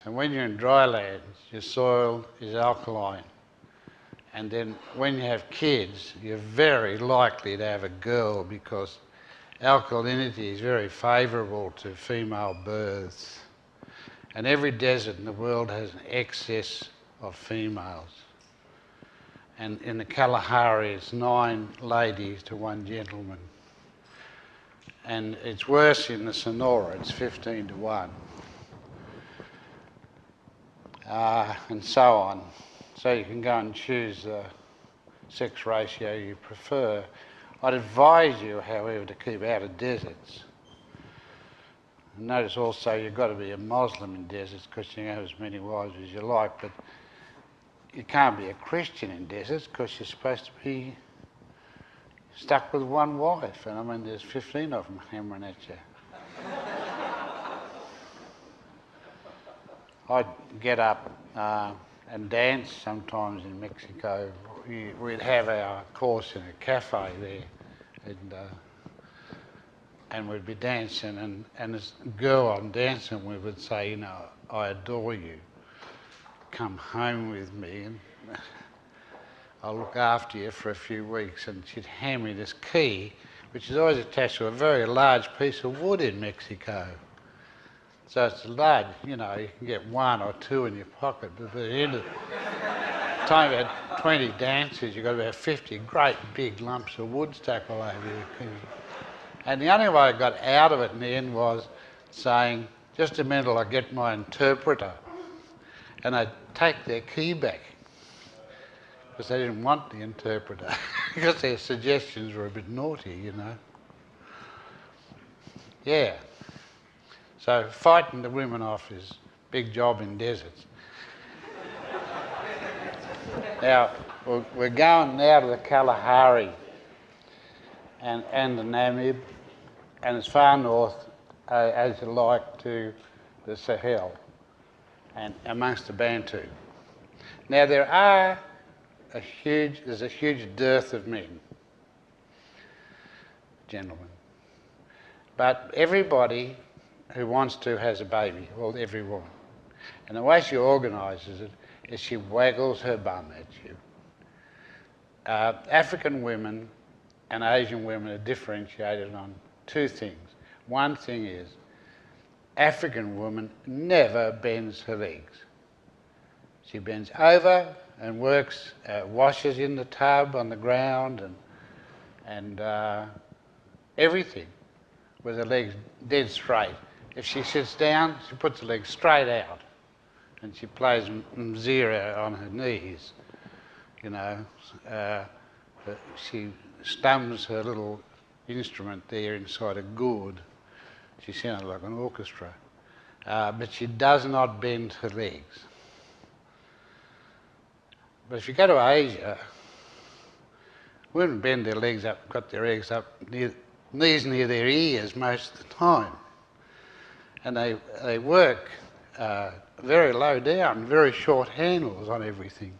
And when you're in dry lands, your soil is alkaline. And then when you have kids, you're very likely to have a girl because alkalinity is very favourable to female births. And every desert in the world has an excess of females. And in the Kalahari, it's 9 ladies to 1 gentleman. And it's worse in the Sonora, it's 15 to 1. And so on. So you can go and choose the sex ratio you prefer. I'd advise you, however, to keep out of deserts. And notice also you've got to be a Muslim in deserts because you can have as many wives as you like, but you can't be a Christian in deserts because you're supposed to be stuck with 1 wife. And I mean, there's 15 of them hammering at you. I'd get up and dance sometimes in Mexico. We'd have our course in a cafe there, and we'd be dancing, and this girl I'm dancing with would say, you know, I adore you. Come home with me and I'll look after you for a few weeks. And she'd hand me this key, which is always attached to a very large piece of wood in Mexico. So it's large, you know, you can get 1 or 2 in your pocket, but at the end of the time you had 20 dances, you've got about 50 great big lumps of wood stuck all over you. And the only way I got out of it in the end was saying, just a minute, I'll get my interpreter. And I'd take their key back, because they didn't want the interpreter, because their suggestions were a bit naughty, you know. Yeah. So fighting the women off is a big job in deserts. Now, we're going now to the Kalahari and the Namib, and as far north as you like to the Sahel and amongst the Bantu. Now there's a huge dearth of men, gentlemen, but everybody who wants to has a baby, well, every woman. And the way she organises it is she waggles her bum at you. African women and Asian women are differentiated on 2 things. One thing is, African woman never bends her legs. She bends over and works, washes in the tub on the ground and everything with her legs dead straight. If she sits down, she puts her legs straight out and she plays mzira on her knees, you know. She stums her little instrument there inside a gourd. She sounds like an orchestra. But she does not bend her legs. But if you go to Asia, women bend their legs up, got their legs up, knees near their ears most of the time. And they work very low down, very short handles on everything.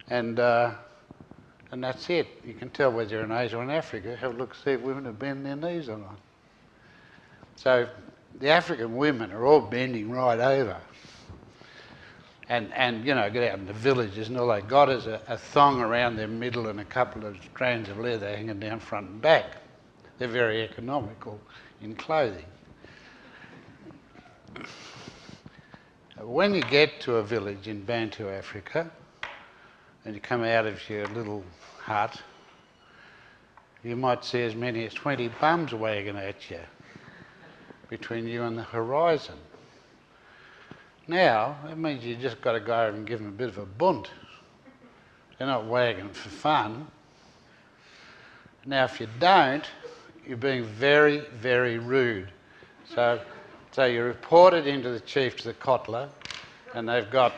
And that's it. You can tell whether you're in Asia or in Africa. Have a look, see if women have bent their knees or not. So the African women are all bending right over. And you know, get out in the villages and all they got is a thong around their middle and a couple of strands of leather hanging down front and back. They're very economical in clothing. When you get to a village in Bantu Africa and you come out of your little hut, you might see as many as 20 bums wagging at you between you and the horizon. Now, that means you just got to go and give them a bit of a bunt. They're not wagging for fun. Now, if you don't, you're being very, very rude. So you report it into the chief, to the kotler, and they've got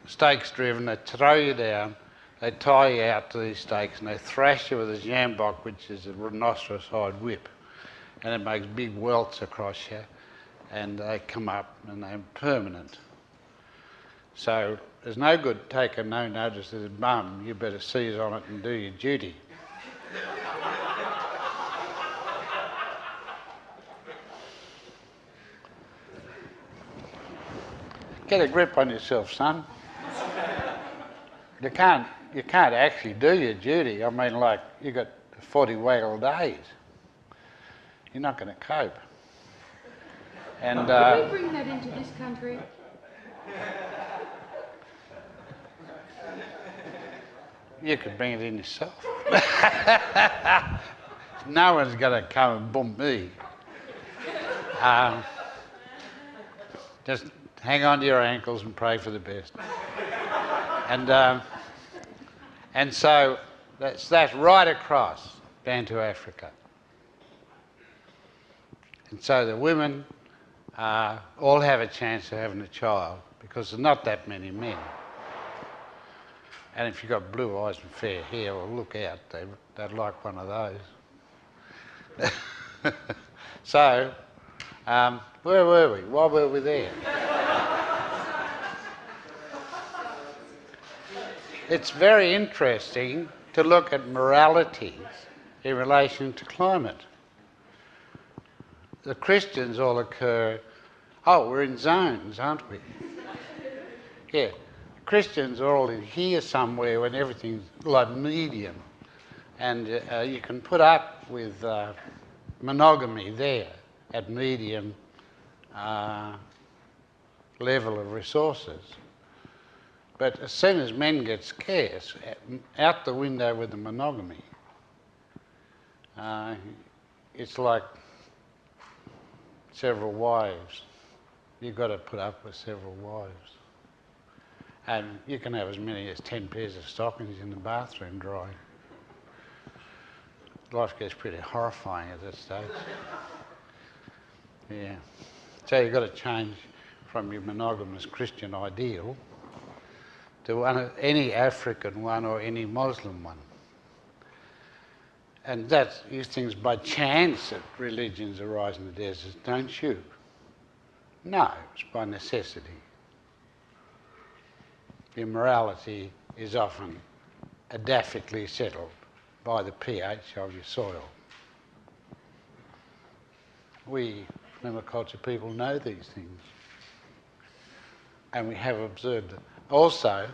stakes driven, they throw you down, they tie you out to these stakes, and they thrash you with a jambok, which is a rhinoceros hide whip, and it makes big welts across you, and they come up and they're permanent. So there's no good taking no notice of the bum, you better seize on it and do your duty. Get a grip on yourself, son. You can't actually do your duty. I mean, like, you got 40 waggle days. You're not going to cope. And Can we bring that into this country? You could bring it in yourself. No one's going to come and bump me. Just hang on to your ankles and pray for the best. And so that's right across down to Africa. And so the women all have a chance of having a child because there's not that many men. And if you've got blue eyes and fair hair, well, look out, they'd like one of those. So, where were we? Why were we there? It's very interesting to look at moralities in relation to climate. The Christians all occur, we're in zones, aren't we? Yeah, Christians are all in here somewhere when everything's like medium. And you can put up with monogamy there at medium level of resources. But as soon as men get scarce, out the window with the monogamy. It's like several wives. You've got to put up with several wives. And you can have as many as 10 pairs of stockings in the bathroom drying. Life gets pretty horrifying at that stage. Yeah. So you've got to change from your monogamous Christian ideal to any African one or any Muslim one. And you think by chance that religions arise in the deserts, don't you? No, it's by necessity. Immorality is often edaphically settled by the pH of your soil. We permaculture people know these things. And we have observed it. Also,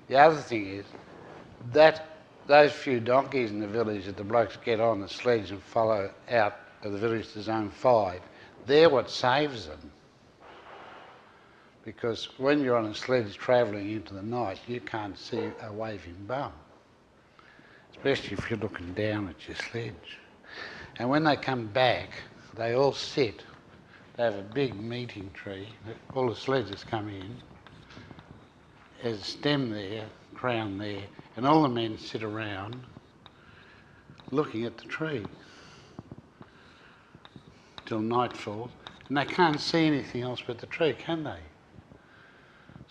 the other thing is that those few donkeys in the village that the blokes get on the sledge and follow out of the village to Zone 5, they're what saves them. Because when you're on a sledge travelling into the night, you can't see a waving bum, especially if you're looking down at your sledge. And when they come back, they all sit. They have a big meeting tree. All the sledges come in. There's a stem there, crown there, and all the men sit around looking at the tree till night falls. And they can't see anything else but the tree, can they?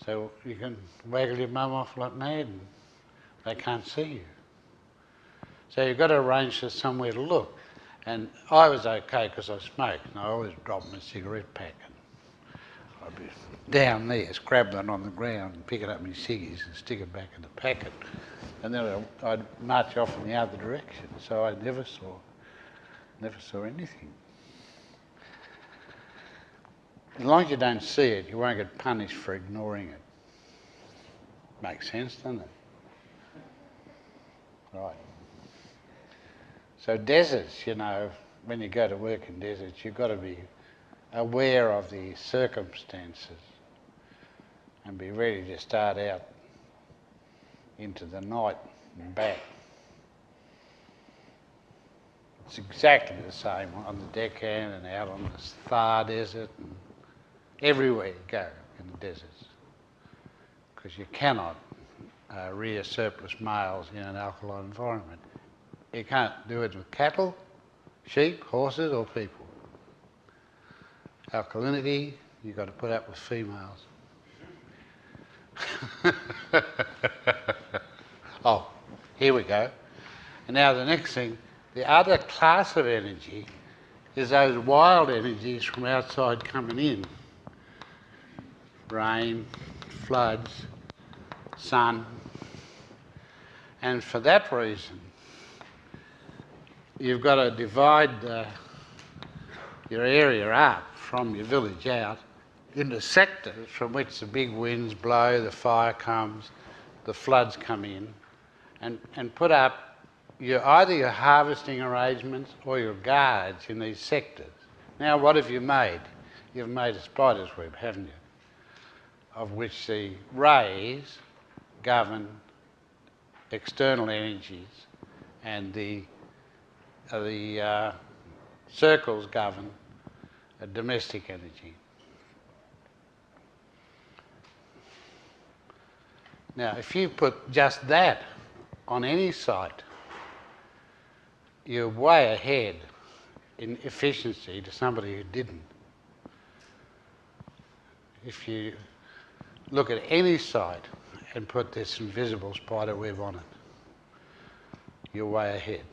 So you can waggle your mum off like mad and they can't see you. So you've got to arrange for somewhere to look. And I was okay because I smoked and I always dropped my cigarette packet. I'd be down there scrabbling on the ground and picking up my ciggies and stick it back in the packet. And then I'd march off in the other direction. So I never saw anything. As long as you don't see it, you won't get punished for ignoring it. Makes sense, doesn't it? Right. So deserts, when you go to work in deserts, you've got to be aware of the circumstances and be ready to start out into the night and back. It's exactly the same on the Deccan and out on the Thar Desert and everywhere you go in the deserts, because you cannot rear surplus males in an alkaline environment. You can't do it with cattle, sheep, horses or people. Alkalinity, you've got to put up with females. Oh, here we go. And now the next thing, the other class of energy is those wild energies from outside coming in. Rain, floods, sun. And for that reason, you've got to divide your area up from your village out into sectors from which the big winds blow, the fire comes, the floods come in, and put up either your harvesting arrangements or your guards in these sectors. Now, what have you made? You've made a spider's web, haven't you? Of which the rays govern external energies and the circles govern domestic energy. Now, if you put just that on any site, you're way ahead in efficiency to somebody who didn't. If you look at any site and put this invisible spider web on it, you're way ahead.